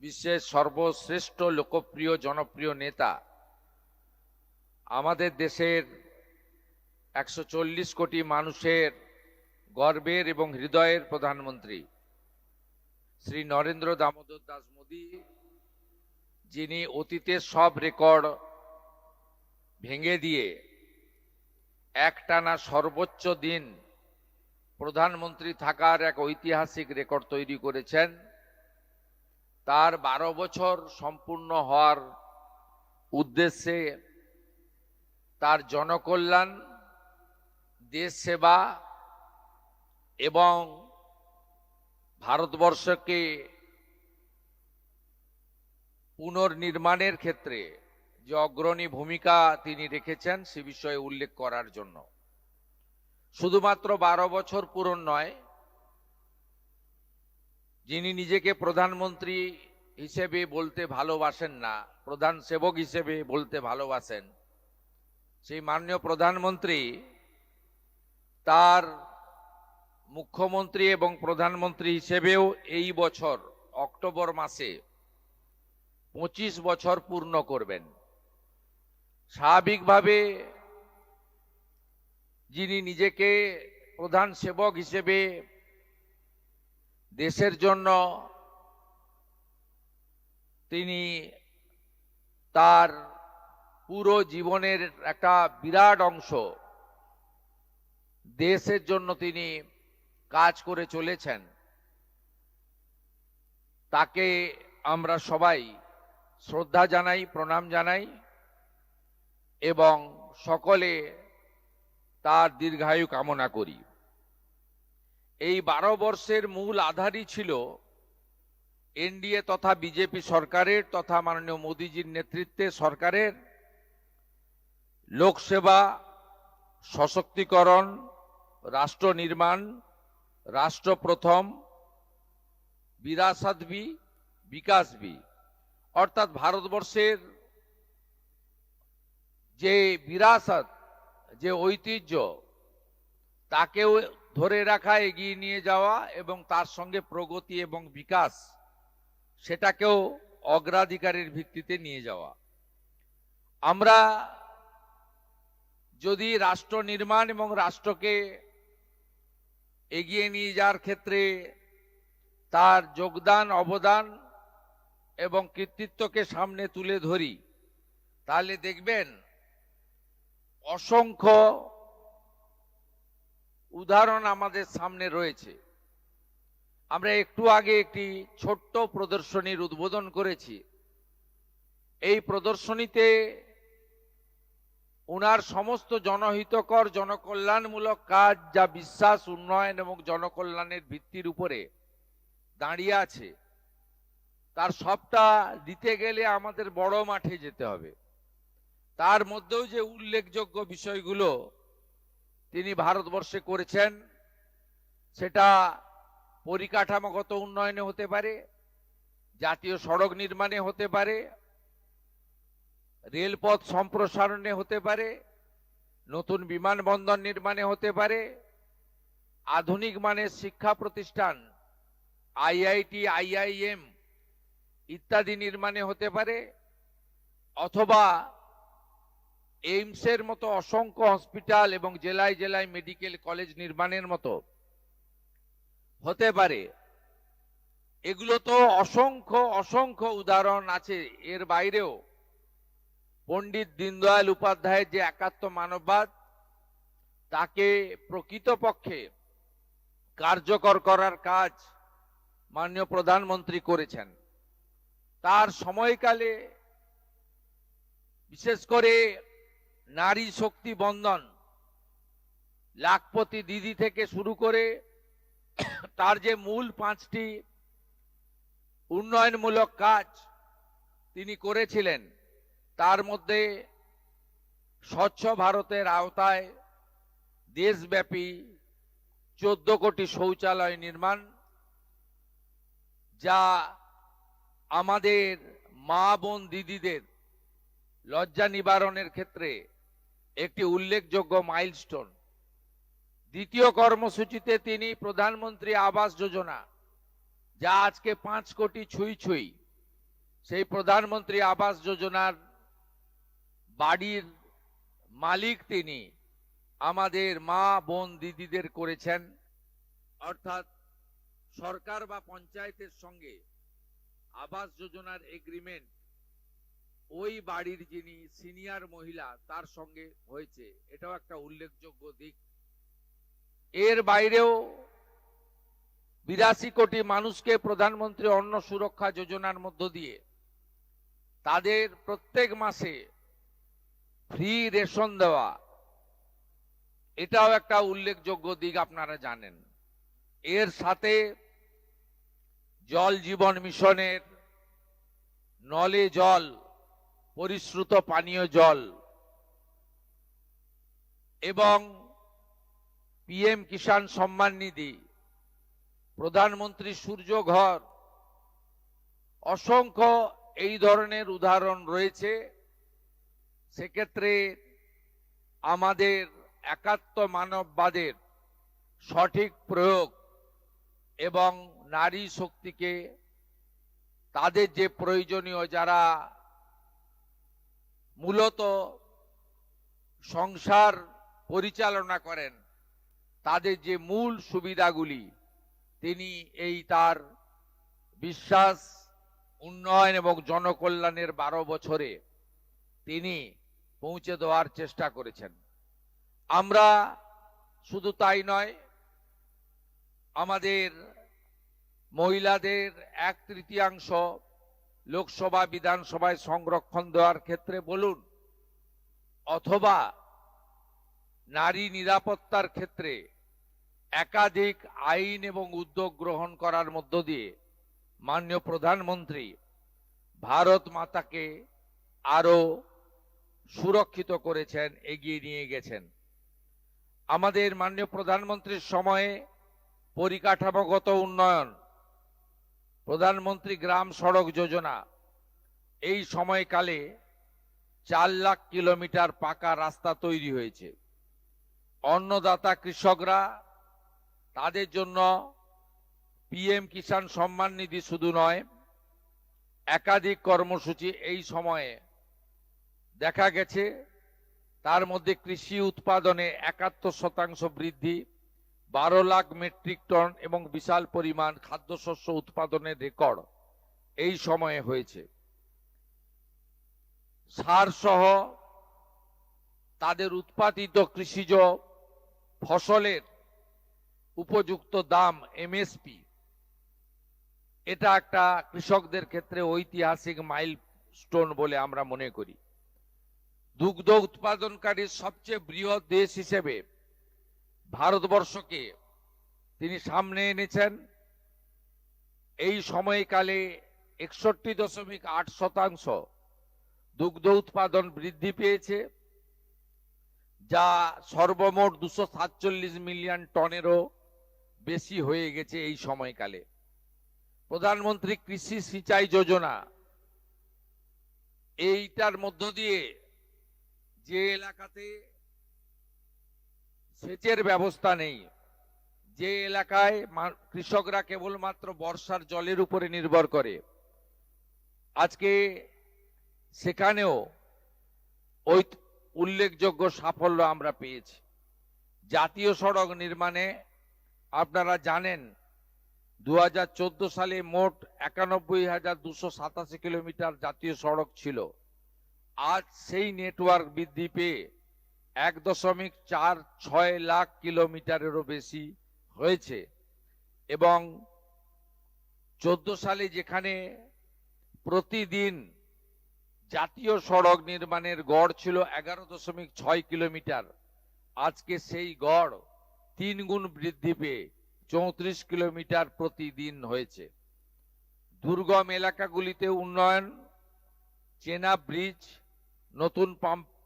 বিশ্বের সর্বশ্রেষ্ঠ লোকপ্রিয় জনপ্রিয় নেতা, আমাদের দেশের 140 কোটি মানুষের গর্বের এবং হৃদয়ের প্রধানমন্ত্রী শ্রী নরেন্দ্র দামোদর দাস মোদী, যিনি অতীতের সব রেকর্ড ভেঙে দিয়ে একটানা সর্বোচ্চ দিন প্রধানমন্ত্রী থাকার এক ঐতিহাসিক রেকর্ড তৈরি করেছেন। তার 12 বছর সম্পূর্ণ হওয়ার উদ্দেশ্যে তার জনকল্যাণ, দেশ সেবা এবং ভারতবর্ষকে পুনর্নির্মাণের ক্ষেত্রে যে অগ্রণী ভূমিকা তিনি রেখেছেন সে বিষয়ে উল্লেখ করার জন্য। শুধুমাত্র 12 বছর পূরণ নয়, যিনি নিজেকে প্রধানমন্ত্রী হিসেবে বলতে ভালোবাসেন না, প্রধান সেবক হিসেবে বলতে ভালোবাসেন, সেই মাননীয় প্রধানমন্ত্রী তার মুখ্যমন্ত্রী এবং প্রধানমন্ত্রী হিসেবেও এই বছর অক্টোবর মাসে 25 বছর পূর্ণ করবেন। স্বাভাবিকভাবে যিনি নিজেকে প্রধান সেবক হিসেবে দেশের জন্য তিনি তার পুরো জীবনের একটা বিরাট অংশ দেশের জন্য তিনি কাজ করে চলেছেন, তাকে আমরা সবাই শ্রদ্ধা জানাই, প্রণাম জানাই এবং সকলে তার দীর্ঘায়ু কামনা করি। এই 12 বর্ষের মূল আধারই ছিল এনডিএ তথা বিজেপি সরকারের তথা মাননীয় মোদীজির নেতৃত্বে সরকারের লোকসেবা, সশক্তিকরণ, রাষ্ট্র নির্মাণ, রাষ্ট্র প্রথম, বিরাসত ভি বিকাশ ভি, অর্থাৎ ভারতবর্ষের যে বিরাসত, যে ঐতিহ্য, তাকেও ধরে রাখা, এগিয়ে নিয়ে যাওয়া এবং তার সঙ্গে প্রগতি এবং বিকাশ সেটাকেও অগ্রাধিকারের ভিত্তিতে নিয়ে যাওয়া। আমরা যদি রাষ্ট্র নির্মাণ এবং রাষ্ট্রকে এগিয়ে নিয়ে যাওয়ার ক্ষেত্রে তার যোগদান, অবদান এবং কৃতিত্বকে সামনে তুলে ধরি, তাহলে দেখবেন অসংখ্য উদাহরণ আমাদের সামনে রয়েছে। আমরা একটু আগে একটি ছোট্ট প্রদর্শনীর উদ্বোধন করেছি। এই প্রদর্শনীতে ওনার সমস্ত জনহিতকর, জনকল্যাণমূলক কাজ, যা বিশ্বাস, উন্নয়ন এবং জনকল্যাণের ভিত্তির উপরে দাঁড়িয়ে আছে, তার সবটা দিতে গেলে আমাদের বড় মাঠে যেতে হবে। তার মধ্যেও যে উল্লেখযোগ্য বিষয়গুলো তিনি ভারতবর্ষে করেছেন, সেটা পরিকাঠামোগত উন্নয়নে হতে পারে, জাতীয় সড়ক নির্মাণে হতে পারে, রেলপথ সম্প্রসারণে হতে পারে, নতুন বিমানবন্দর নির্মাণে হতে পারে, আধুনিক মানের শিক্ষা প্রতিষ্ঠান আইআইটি, আইআইএম ইত্যাদি নির্মাণে হতে পারে, অথবা এইমসের মতো অসংখ্য হসপিটাল এবং জেলায় জেলায় মেডিকেল কলেজ নির্মাণের মতো হতে পারে। এগুলো তো অসংখ্য অসংখ্য উদাহরণ আছে। এর বাইরেও পণ্ডিত দীনদয়াল উপাধ্যায়ের যে একাত্ম মানববাদ, তাকে প্রকৃতপক্ষে কার্যকর করার কাজ মাননীয় প্রধানমন্ত্রী করেছেন। তার সময়কালে বিশেষ করে নারী শক্তি বন্ধন, লাখপতি দিদি থেকে শুরু করে তার যে মূল 5টি উন্নয়নমূলক কাজ তিনি করেছিলেন, তার মধ্যে স্বচ্ছ ভারতের আওতায় দেশব্যাপী 14 কোটি শৌচালয় নির্মাণ, যা আমাদের মা বোন দিদিদের লজ্জা নিবারণের ক্ষেত্রে একটি উল্লেখযোগ্য মাইলস্টোন। দ্বিতীয় কর্মসূচিতে তিনি প্রধানমন্ত্রী আবাস যোজনা, যা আজকে 5 কোটি ছুঁই ছুঁই, সেই প্রধানমন্ত্রী আবাস যোজনার বাড়ির মালিক তিনি আমাদের মা বোন দিদিদের করেছেন। অর্থাৎ সরকার বা পঞ্চায়েতের সঙ্গে আবাস যোজনার এগ্রিমেন্ট ওই বাড়ির যিনি সিনিয়র মহিলা তার সঙ্গে হয়েছে, এটাও একটা উল্লেখযোগ্য দিক। এর বাইরেও 82 কোটি মানুষকে প্রধানমন্ত্রী অন্ন সুরক্ষা যোজনার মধ্য দিয়ে তাদের প্রত্যেক মাসে ফ্রি রেশন দেওয়া, এটাও একটা উল্লেখযোগ্য দিক, আপনারা জানেন। এর সাথে জল জীবন মিশনের নলে জল, পরিশ্রুত পানীয় জল এবং পিএম কিষাণ সম্মান নিধি, প্রধানমন্ত্রী সূর্য ঘর, অসংখ্য এই ধরনের উদাহরণ রয়েছে। সেক্ষেত্রে আমাদের একাত্ম মানববাদের সঠিক প্রয়োগ এবং নারী শক্তিকে তাদের যে প্রয়োজনীয়, যারা মূলত সংসার পরিচালনা করেন, তাদের যে মূল সুবিধাগুলি তিনি এই তার বিশ্বাস, উন্নয়ন এবং জনকল্যাণের 12 বছরে তিনি পৌঁছে দেওয়ার চেষ্টা করেছেন। আমরা শুধু তাই নয়, আমাদের মহিলাদের 1/3 লোকসভা বিধানসভায় সংরক্ষণ দেওয়ার ক্ষেত্রে বলুন, অথবা নারী নিরাপত্তার ক্ষেত্রে একাধিক আইন এবং উদ্যোগ গ্রহণ করার মধ্য দিয়ে মাননীয় প্রধানমন্ত্রী ভারত মাতাকে আরো সুরক্ষিত করেছেন, এগিয়ে নিয়ে গেছেন। আমাদের মাননীয় প্রধানমন্ত্রীর সময়ে পরিকাঠামোগত উন্নয়ন, প্রধানমন্ত্রী গ্রাম সড়ক যোজনা, এই সময়কালে 4 লাখ কিলোমিটার পাকা রাস্তা তৈরি হয়েছে। অন্নদাতা কৃষকরা, তাদের জন্য পিএম কিষাণ সম্মান নিধি শুধু নয়, একাধিক কর্মসূচি এই সময়ে দেখা গেছে। তার মধ্যে কৃষি উৎপাদনে 71% বৃদ্ধি, 12 লাখ মেট্রিক টন এবং বিশাল পরিমাণ খাদ্যশস্য উৎপাদনের রেকর্ড এই সময়ে হয়েছে। সার সহ তাদের উৎপাদিত কৃষিজ ফসলের উপযুক্ত দাম, এমএসপি, এটা একটা কৃষকদের ক্ষেত্রে ঐতিহাসিক মাইলস্টোন বলে আমরা মনে করি। দুগ্ধ উৎপাদনকারী সবচেয়ে বৃহৎ দেশ হিসেবে ভারতবর্ষকে তিনি সামনে এনেছেন। এই সময়কালে 61.8% দুগ্ধ উৎপাদন বৃদ্ধি পেয়েছে, যা সর্বমোট 247 মিলিয়ন টনেরও বেশি হয়ে গেছে এই সময়কালে। প্রধানমন্ত্রী কৃষি সিঁচাই যোজনা, এইটার মধ্য দিয়ে যে এলাকাতে সেচের ব্যবস্থা নেই, যে এলাকায় কৃষকরা কেবলমাত্র বর্ষার জলের উপরে নির্ভর করে, আজকে সেখানেও ওই উল্লেখযোগ্য সাফল্য আমরা পেয়েছি। জাতীয় সড়ক নির্মাণে আপনারা জানেন 2014 সালে মোট 91,287 কিলোমিটার জাতীয় সড়ক ছিল। আজ সেই নেটওয়ার্ক বৃদ্ধি পেয়ে 1.46 লাখ কিলোমিটারেরও বেশি হয়েছে। এবং 14 সালে যেখানে প্রতিদিন জাতীয় সড়ক নির্মাণের গড় ছিল 11.6 কিলোমিটার, আজকে সেই গড় 3 গুণ বৃদ্ধি পেয়ে 34 কিলোমিটার প্রতিদিন হয়েছে। দুর্গম এলাকাগুলিতে উন্নয়ন, চেনা ব্রিজ, নতুন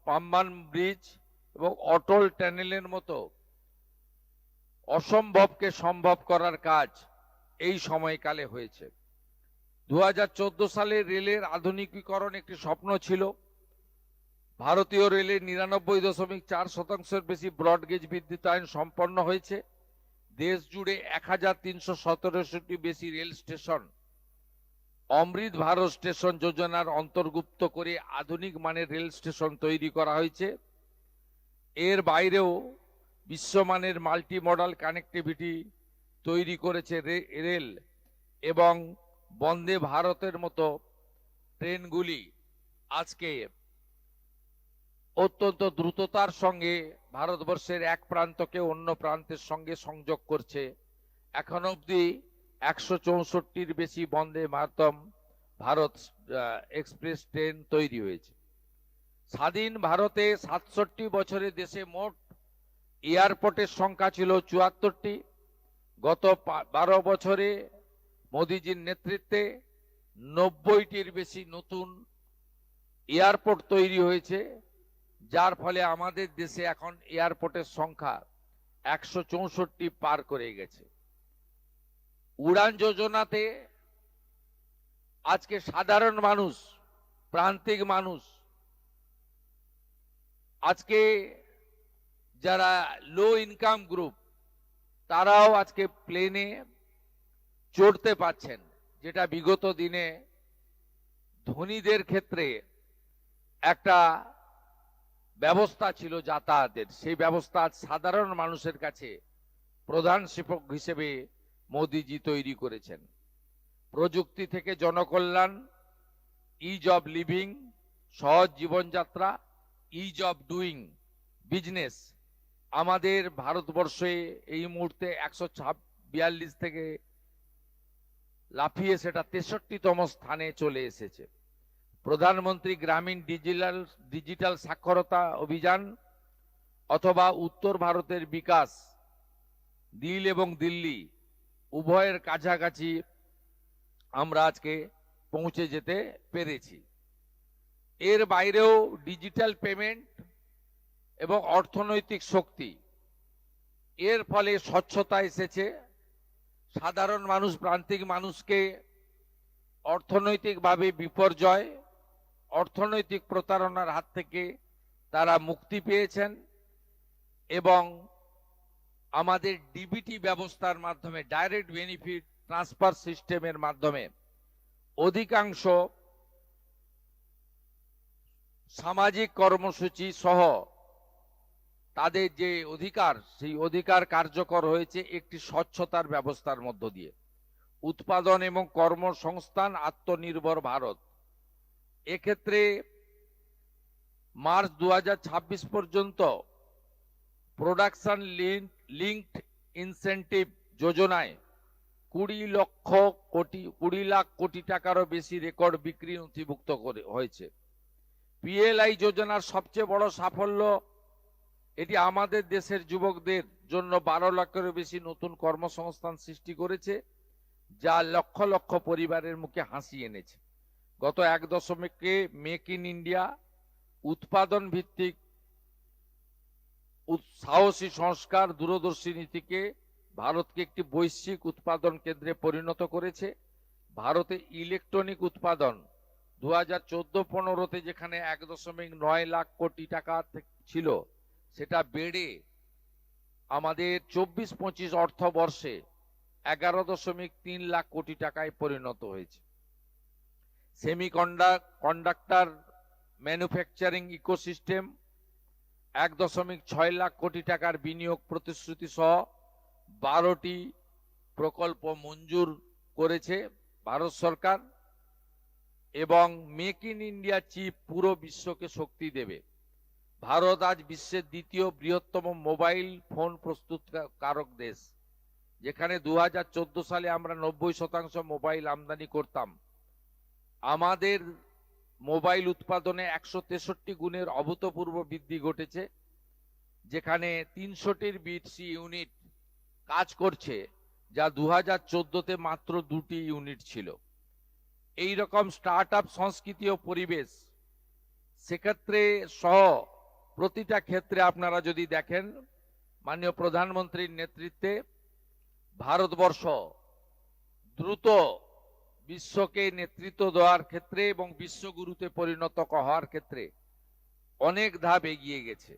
পাম্বান ব্রিজ এবং অটল টানেলের মতো অসম্ভবকে সম্ভব করার কাজ এই সময়কালে হয়েছে। 2014 সালে রেলের আধুনিকীকরণ একটি স্বপ্ন ছিল। ভারতীয় রেলের 99.4% বেশি ব্রডগেজ বিদ্যুতায়ন সম্পন্ন হয়েছে। দেশ জুড়ে 1317টি বেশি রেল স্টেশন অমৃত ভারত স্টেশন যোজনার অন্তর্ভুক্ত করে আধুনিক মানের রেল স্টেশন তৈরি করা হয়েছে। এর বাইরেও বিশ্বমানের মাল্টি মডাল কানেক্টিভিটি তৈরি করেছে রেল, এবং বন্দে ভারতের মতো ট্রেনগুলি আজকে অত্যন্ত দ্রুততার সঙ্গে ভারতবর্ষের এক প্রান্তকে অন্য প্রান্তের সঙ্গে সংযোগ করছে। এখন অবধি 164টির বেশি বন্দে ভারত এক্সপ্রেস ট্রেন তৈরি হয়েছে। স্বাধীন ভারতে 67 বছরে দেশে মোট এয়ারপোর্টের সংখ্যা ছিল 74টি। গত 12 বছরে মোদিজির নেতৃত্বে 90টির বেশি নতুন এয়ারপোর্ট তৈরি হয়েছে, যার ফলে আমাদের দেশে এখন এয়ারপোর্টের সংখ্যা 164 পার করে গেছে। উড়ান যোজনাতে আজকে সাধারণ মানুষ, প্রান্তিক মানুষ, আজকে যারা লো ইনকাম গ্রুপ, তারাও আজকে প্লেনে চড়তে পাচ্ছেন, যেটা বিগত দিনে ধনীদের ক্ষেত্রে একটা ব্যবস্থা ছিল যাতায়াতের, সেই ব্যবস্থা আজ সাধারণ মানুষের কাছে প্রধান শিক্ষক হিসেবে মোদিজি তৈরি করেছেন। প্রযুক্তি থেকে জনকল্যাণ, ইজ অব লিভিং, সহজ জীবনযাত্রা, ইজ অব ডুইং বিজনেস, আমাদের ভারতবর্ষে এই মুহূর্তে 142 থেকে লাফিয়ে সেটা 63তম স্থানে চলে এসেছে। প্রধানমন্ত্রী গ্রামীণ ডিজিটাল সাক্ষরতা অভিযান অথবা উত্তর ভারতের বিকাশ, দিল এবং দিল্লি উভয়ের কাছাকাছি আমরা আজকে পৌঁছে যেতে পেরেছি। এর বাইরেও ডিজিটাল পেমেন্ট এবং অর্থনৈতিক শক্তি, এর ফলে স্বচ্ছতা এসেছে। সাধারণ মানুষ, প্রান্তিক মানুষকে অর্থনৈতিকভাবে বিপর্যয়, অর্থনৈতিক প্রতারণার হাত থেকে তারা মুক্তি পেয়েছেন, এবং আমাদের ডিবিটি ব্যবস্থার মাধ্যমে, ডাইরেক্ট বেনিফিট ট্রান্সফার সিস্টেমের মাধ্যমে অধিকাংশ সামাজিক কর্মসূচি সহ তাদের যে অধিকার, সেই অধিকার কার্যকর হয়েছে একটি স্বচ্ছতার ব্যবস্থার মধ্য দিয়ে। উৎপাদন এবং কর্মসংস্থান, আত্মনির্ভর ভারত, এক্ষেত্রে মার্চ 2026 পর্যন্ত প্রোডাকশন লিঙ্কড ইনসেন্টিভ যোজনায় 20 লাখ কোটি টাকারও বেশি রেকর্ড বিক্রি নথিভুক্ত হয়েছে। পিএলআই যোজনার সবচেয়ে বড় সাফল্য, এটি আমাদের দেশের যুবকদের জন্য 12 লাখেরও বেশি নতুন কর্মসংস্থান সৃষ্টি করেছে, যা লক্ষ লক্ষ পরিবারের মুখে হাসি এনেছে। গত 1 দশকে মেক ইন ইন্ডিয়া, উৎপাদন ভিত্তিক সাহসী সংস্কার, দূরদর্শী নীতিকে ভারতকে একটি বৈশ্বিক উৎপাদন কেন্দ্রে পরিণত করেছে। ভারতে ইলেকট্রনিক উৎপাদন 2014-15-তে যেখানে 1.9 লাখ কোটি টাকা ছিল, সেটা বেড়ে আমাদের 24-25 অর্থবর্ষে 11.3 লাখ কোটি টাকায় পরিণত হয়েছে। সেমিকন্ডাক্টর ম্যানুফ্যাকচারিং ইকোসিস্টেম 1.6 লাখ কোটি টাকার বিনিয়োগ প্রতিশ্রুতি সহ 12টি প্রকল্প মঞ্জুর করেছে ভারত সরকার, এবং মেক ইন ইন্ডিয়া চিপ পুরো বিশ্বকে শক্তি দেবে। ভারত আজ বিশ্বের দ্বিতীয় বৃহত্তম মোবাইল ফোন প্রস্তুতকারক দেশ, যেখানে 2014 সালে আমরা 90% মোবাইল আমদানি করতাম। আমাদের মোবাইল উৎপাদনে 163 গুণের অভূতপূর্ব বৃদ্ধি ঘটেছে, যেখানে 300টির বেশি ইউনিট কাজ করছে, যা 2014-তে মাত্র 2টি ইউনিট ছিল। এই রকম স্টার্টআপ সংস্কৃতি ও পরিবেশ, সেক্ষেত্রে সহ প্রতিটা ক্ষেত্রে আপনারা যদি দেখেন, মাননীয় প্রধানমন্ত্রীর নেতৃত্বে ভারতবর্ষ দ্রুত বিশ্বকে নেতৃত্ব দেওয়ার ক্ষেত্রে এবং বিশ্বগুরুতে পরিণত হওয়ার ক্ষেত্রে অনেক ধাপ এগিয়ে গেছে।